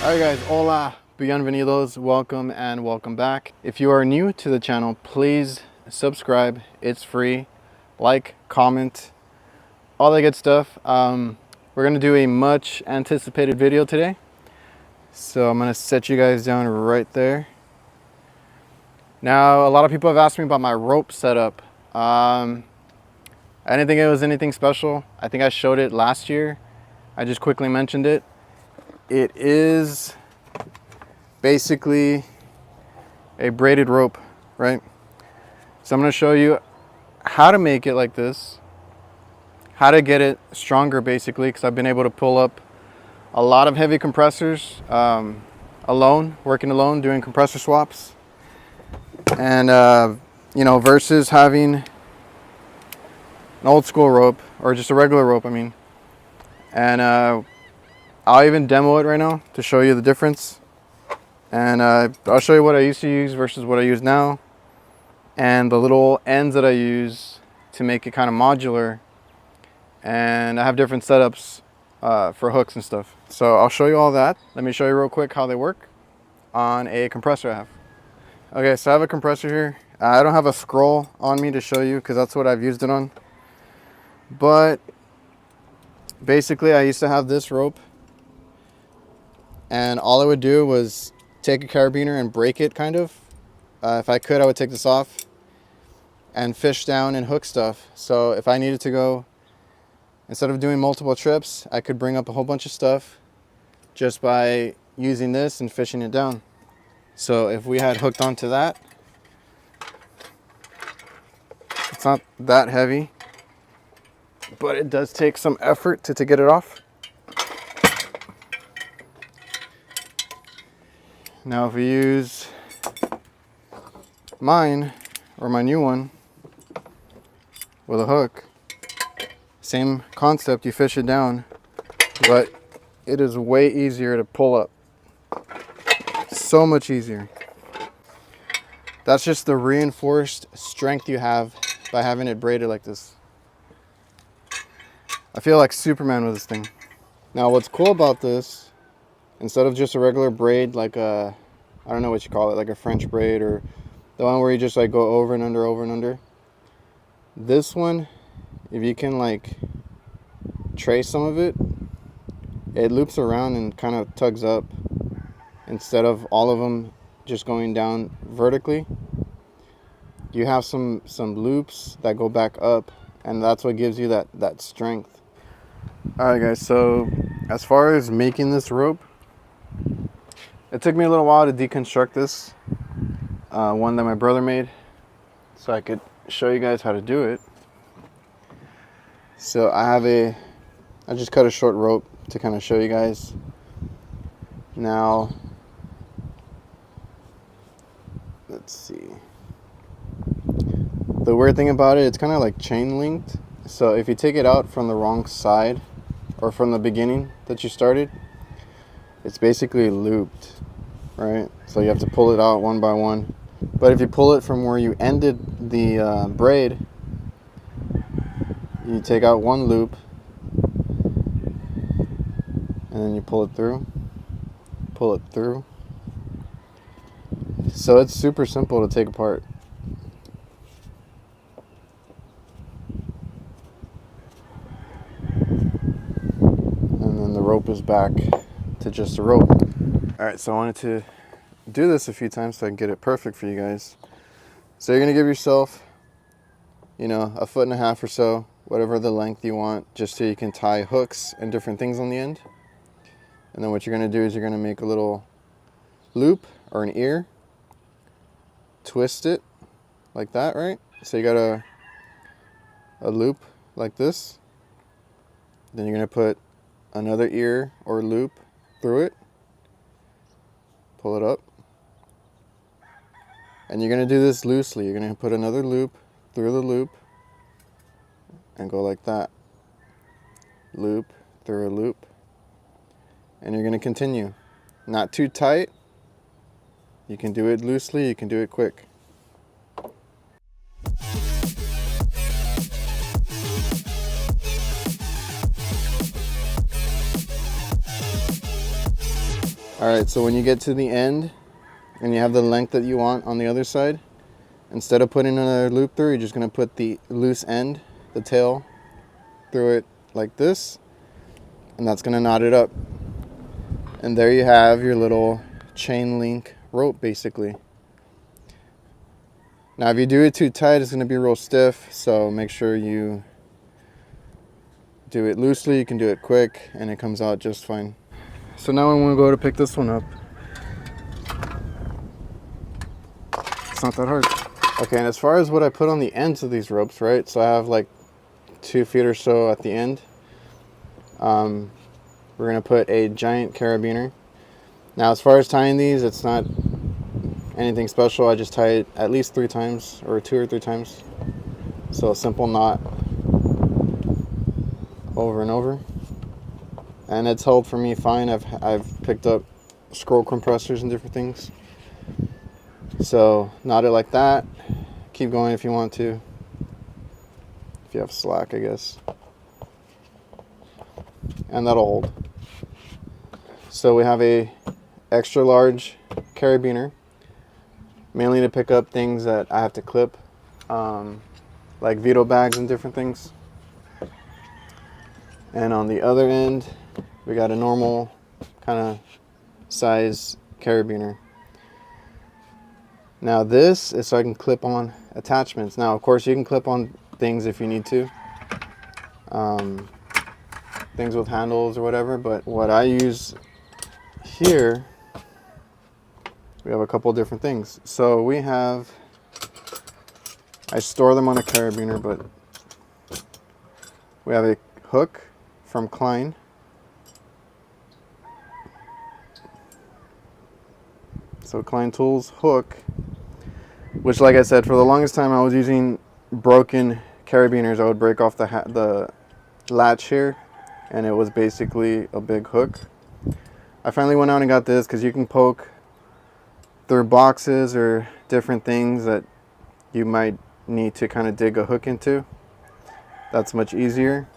Alright guys, hola, bienvenidos, welcome and welcome back. If you are new to the channel, please subscribe, it's free. Like, comment, all that good stuff. We're gonna do a much anticipated video today. So I'm gonna set you guys down right there. Now, a lot of people have asked me about my rope setup. I didn't think it was anything special. I think I showed it last year. I just quickly mentioned it. It is basically a braided rope, right? So I'm going to show you how to make it like this, how to get it stronger basically, because I've been able to pull up a lot of heavy compressors alone, working alone, doing compressor swaps. And, you know, versus having an old school rope or just a regular rope, I mean. And I'll even demo it right now to show you the difference. And I'll show you what I used to use versus what I use now. And the little ends that I use to make it kind of modular. And I have different setups for hooks and stuff. So I'll show you all that. Let me show you real quick how they work on a compressor I have. Okay, so I have a compressor here. I don't have a scroll on me to show you because that's what I've used it on. But basically I used to have this rope. And all I would do was take a carabiner and break it, kind of. If I could, I would take this off and fish down and hook stuff. So if I needed to go, instead of doing multiple trips, I could bring up a whole bunch of stuff just by using this and fishing it down. So if we had hooked onto that, it's not that heavy, but it does take some effort to get it off. Now if we use mine or my new one with a hook, same concept, you fish it down, but it is way easier to pull up. So much easier. That's just the reinforced strength you have by having it braided like this. I feel like Superman with this thing. Now what's cool about this, instead of just a regular braid, like a, I don't know what you call it, like a French braid or the one where you just like go over and under. This one, if you can like trace some of it, it loops around and kind of tugs up instead of all of them just going down vertically. You have some loops that go back up, and that's what gives you that strength. All right guys, so as far as making this rope, it took me a little while to deconstruct this, one that my brother made, so I could show you guys how to do it. So I just cut a short rope to kind of show you guys. Now, let's see. The weird thing about it, it's kind of like chain linked. So if you take it out from the wrong side or from the beginning that you started, it's basically looped, right? So you have to pull it out one by one. But if you pull it from where you ended the braid, you take out one loop and then you pull it through. So it's super simple to take apart. And then the rope is back to just a rope. All right, so I wanted to do this a few times so I can get it perfect for you guys. So you're gonna give yourself, you know, 1.5 feet or so, whatever the length you want, just so you can tie hooks and different things on the end. And then what you're gonna do is you're gonna make a little loop or an ear, twist it like that, right? So you got a loop like this. Then you're gonna put another ear or loop through it, pull it up, and you're gonna do this loosely. You're gonna put another loop through the loop and go like that, loop through a loop, and you're gonna continue. Not too tight. You can do it loosely, you can do it quick. All right, so when you get to the end and you have the length that you want on the other side, instead of putting another loop through, you're just gonna put the loose end, the tail, through it like this, and that's gonna knot it up. And there you have your little chain link rope, basically. Now, if you do it too tight, it's gonna be real stiff, so make sure you do it loosely. You can do it quick, and it comes out just fine. So now I'm gonna go to pick this one up. It's not that hard. Okay, and as far as what I put on the ends of these ropes, right? So I have like 2 feet or so at the end. We're gonna put a giant carabiner. Now, as far as tying these, it's not anything special. I just tie it at least 3 times, or 2 or 3 times. So a simple knot over and over. And it's held for me fine. I've picked up scroll compressors and different things. So knot it like that. Keep going if you want to. If you have slack, I guess. And that'll hold. So we have a extra large carabiner, mainly to pick up things that I have to clip, like Vito bags and different things. And on the other end, we got a normal kind of size carabiner. Now this is so I can clip on attachments. Now, of course, you can clip on things if you need to, things with handles or whatever, but what I use here, we have a couple different things. So we have, I store them on a carabiner, but we have a hook from Klein. So Klein Tools hook, which, like I said, for the longest time I was using broken carabiners. I would break off the latch here, and it was basically a big hook. I finally went out and got this because you can poke through boxes or different things that you might need to kind of dig a hook into. That's much easier.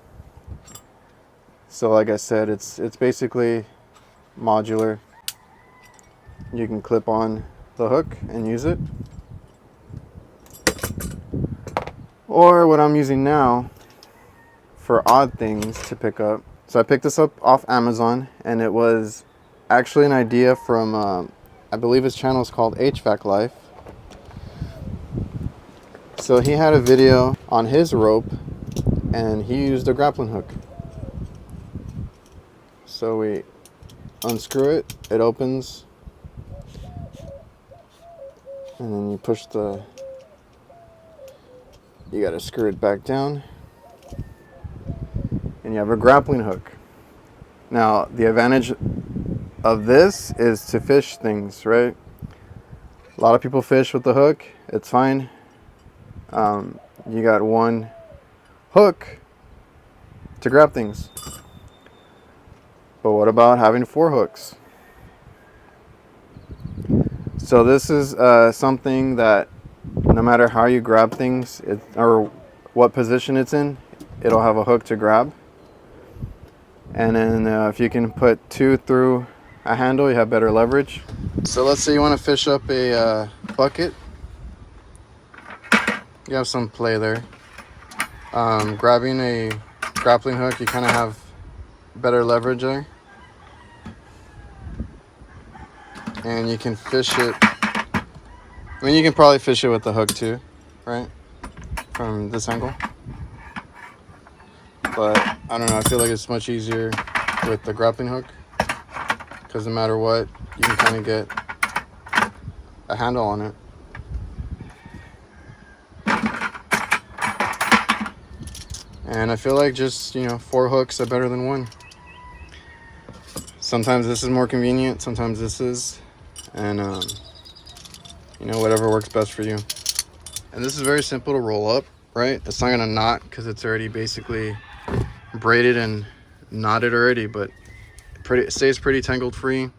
So like I said, it's basically modular. You can clip on the hook and use it. Or what I'm using now for odd things to pick up. So I picked this up off Amazon, and it was actually an idea from, I believe his channel is called HVAC Life. So he had a video on his rope, and he used a grappling hook. So we unscrew it, it opens, and then you push you gotta screw it back down, and you have a grappling hook. Now, the advantage of this is to fish things, right? A lot of people fish with the hook. It's fine. You got one hook to grab things. But what about having 4 hooks? So this is something that no matter how you grab things, or what position it's in, it'll have a hook to grab. And then if you can put 2 through a handle, you have better leverage. So let's say you want to fish up a bucket. You have some play there. Grabbing a grappling hook, you kind of have better leverage there. And you can fish it. I mean, you can probably fish it with the hook too, right? From this angle. But I don't know, I feel like it's much easier with the grappling hook, because no matter what, you can kind of get a handle on it. And I feel like just, 4 hooks are better than 1. Sometimes this is more convenient, sometimes this is, and whatever works best for you. And this is very simple to roll up, right? It's not gonna knot because it's already basically braided and knotted already, but it stays pretty tangled free.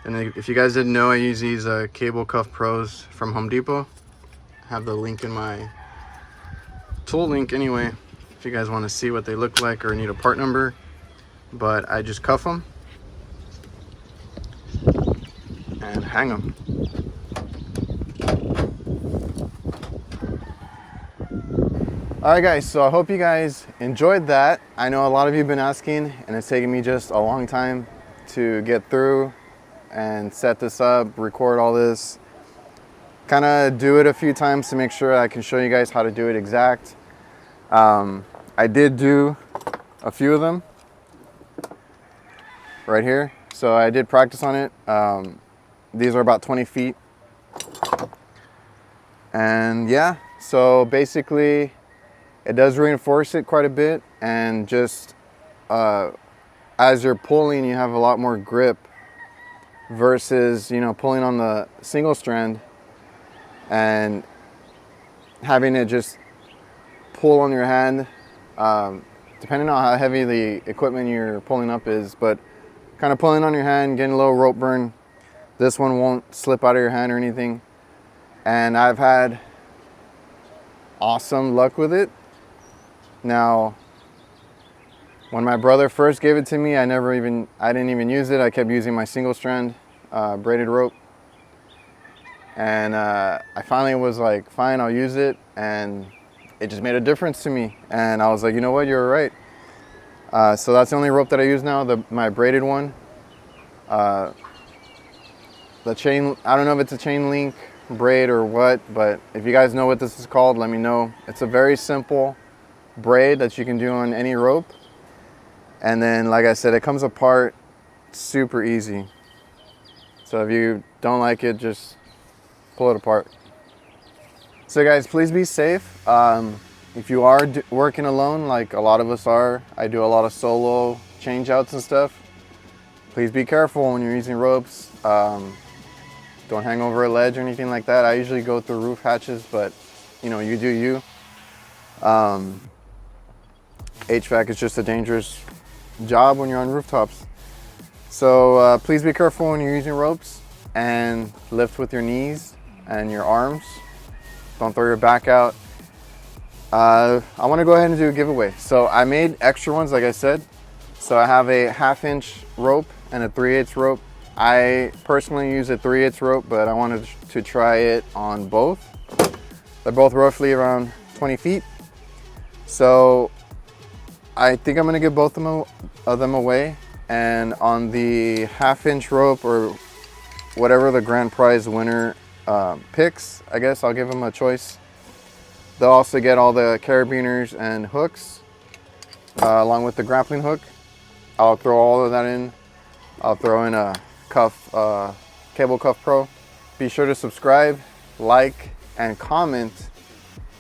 And if you guys didn't know, I use these Cable Cuff Pros from Home Depot. I have the link in my tool link anyway, if you guys want to see what they look like or need a part number. But I just cuff them, hang them. All right guys, so I hope you guys enjoyed that. I know a lot of you have been asking, and it's taken me just a long time to get through and set this up, record all this, kind of do it a few times to make sure I can show you guys how to do it exact. I did do a few of them right here, so I did practice on it. These are about 20 feet. And yeah, so basically it does reinforce it quite a bit, and just as you're pulling, you have a lot more grip versus, you know, pulling on the single strand and having it just pull on your hand, depending on how heavy the equipment you're pulling up is, but kind of pulling on your hand, getting a little rope burn. This one won't slip out of your hand or anything, and I've had awesome luck with it. Now, when my brother first gave it to me, I didn't even use it. I kept using my single strand braided rope, and I finally was like, fine, I'll use it, and it just made a difference to me. And I was like, you know what, you're right. So that's the only rope that I use now, my braided one. The chain, I don't know if it's a chain link braid or what, but if you guys know what this is called, let me know. It's a very simple braid that you can do on any rope, and then, like I said, it comes apart super easy. So if you don't like it, just pull it apart. So guys, please be safe. If you are working alone, like a lot of us are, I do a lot of solo change outs and stuff. Please be careful when you're using ropes. Don't hang over a ledge or anything like that. I usually go through roof hatches, but you know, you do you. HVAC is just a dangerous job when you're on rooftops. So please be careful when you're using ropes, and lift with your knees and your arms. Don't throw your back out. I want to go ahead and do a giveaway. So I made extra ones, like I said. So I have a 1/2-inch rope and a 3/8 rope. I personally use a 3/8 rope, but I wanted to try it on both. They're both roughly around 20 feet. So I think I'm gonna give both of them away. And on the 1/2-inch rope, or whatever the grand prize winner picks, I guess I'll give them a choice. They'll also get all the carabiners and hooks, along with the grappling hook. I'll throw all of that in. I'll throw in a cuff, cable cuff pro. Be sure to subscribe, like, and comment,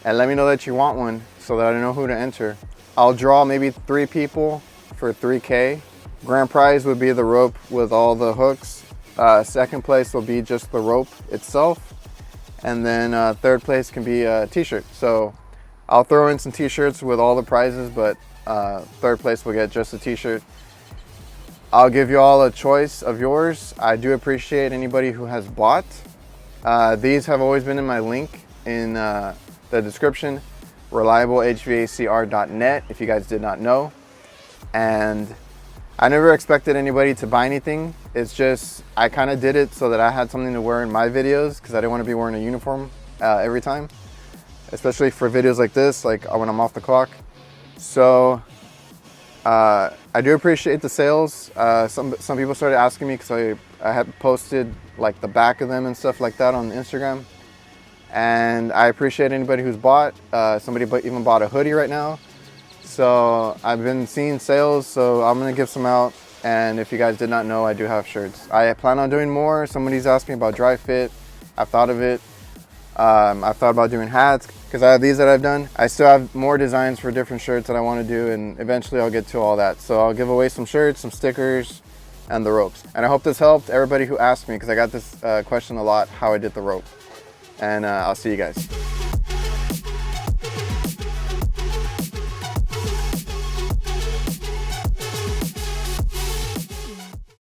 and let me know that you want one so that I know who to enter. I'll draw maybe 3 people for $3K. Grand prize would be the rope with all the hooks. Second place will be just the rope itself. And then third place can be a t-shirt. So I'll throw in some t-shirts with all the prizes, but third place will get just a t-shirt. I'll give you all a choice of yours. I do appreciate anybody who has bought. These have always been in my link in the description, reliablehvacr.net, if you guys did not know. And I never expected anybody to buy anything. It's just, I kind of did it so that I had something to wear in my videos, because I didn't want to be wearing a uniform every time, especially for videos like this, like when I'm off the clock. So I do appreciate the sales. Some people started asking me, because I had posted like the back of them and stuff like that on Instagram. And I appreciate anybody who's bought. Somebody even bought a hoodie right now. So I've been seeing sales, so I'm gonna give some out. And if you guys did not know, I do have shirts. I plan on doing more. Somebody's asked me about dry fit. I've thought of it. I've thought about doing hats, because I have these that I've done. I still have more designs for different shirts that I want to do, and eventually I'll get to all that. So I'll give away some shirts, some stickers, and the ropes. And I hope this helped everybody who asked me, because I got this question a lot, how I did the rope. And I'll see you guys.